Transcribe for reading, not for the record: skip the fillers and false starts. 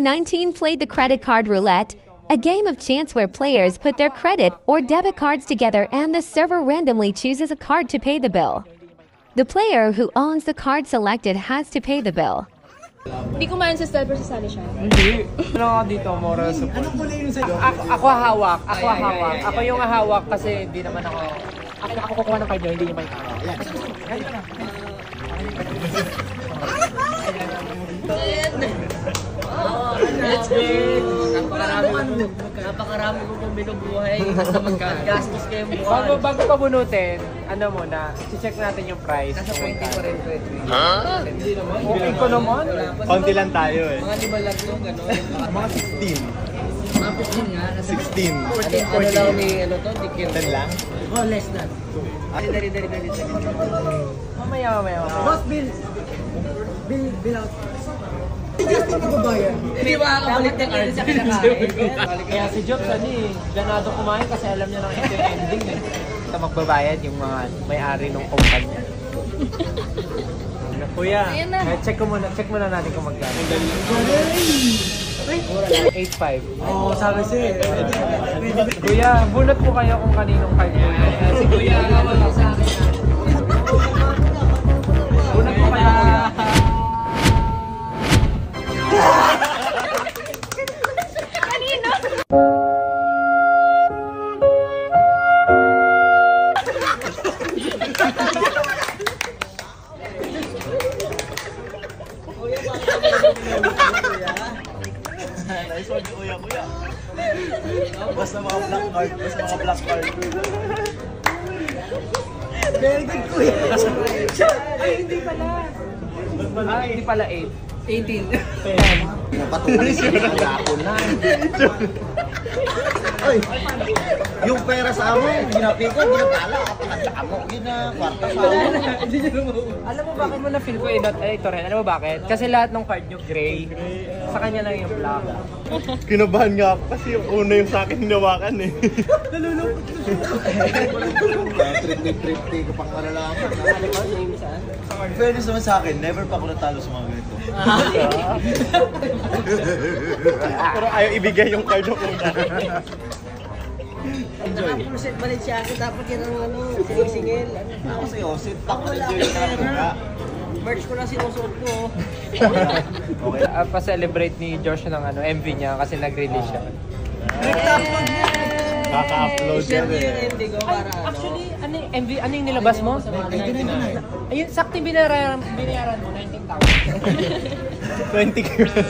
2019 played the credit card roulette, a game of chance where players put their credit or debit cards together and the server randomly chooses a card to pay the bill. The player who owns the card selected has to pay the bill. Hindi ko man sa style pero sasali siya. Hindi. Ano ako dito, moral support. Ako hawak. Ako yung hawak kasi hindi naman ako... Ako kukuha ng card nyo, hindi nyo may hawak. Let's go! Napakarami ko pong binubuhay. Basta magkagastos kayo buwan. Bago pa bunutin, ano muna, check natin yung price. Nasa 20 pa rin. Hindi naman. Okay ko naman. Konti lang tayo eh. Mga 5 lang yung gano'n. Mga 16. Mga 15 nga. 16. 14. Ano lang may ano to? Dikir. 10 lang? Oh, less than. Dari. Mamaya. Boss, bill out. Hindi ba kakabalik ng card sa kinakain? Kaya si Jobs, ganado kumain kasi alam niya ng ending eh. Ito magbabayad yung mga may-ari ng kumpanya. Kuya, check muna natin kung magkano. 8.5. Oo, sabi siya. Kuya, bunot po kayo kung kaninong card mo. Si Kuya, wala sa akin. Bunot po kayo, kuya. Nice one, kuya. Basta mga black card. Very good, Kuya. Ay, hindi pala 8. 18. Napatuloy siya ng lapon na. Ay, yung pera sa amin, ginapi ko, ginapala. Kapatanda mo, kwarta sa amin. Alam mo bakit mo na-feel ko ito rin? Alam mo bakit? Kasi lahat ng card nyo gray. Sa kanya lang yung black. Kinabahan nga ako kasi yung una yung sa akin hinawakan eh. Nalulungkot ko siya. Trip ko pang malalaman. Fairness naman sa akin, never pa ako natalo sa mga ganito. Pero ayaw ibigay yung card ng una. Enjoy. Naka-percent balik siya ako. Dapat yan ang singil-singil. Ako sa Yosit, ako enjoy yung talaga. Merch ko na sinusuot ko. Okay. Pa-celebrate ni Josh ng MV niya kasi nag-release siya. Kaka-upload I-share yan ko yung eh. MD ko para Actually, MV, ano yung nilabas mo? Ayun, sakto binayaran mo, 19,000. 20 kilos.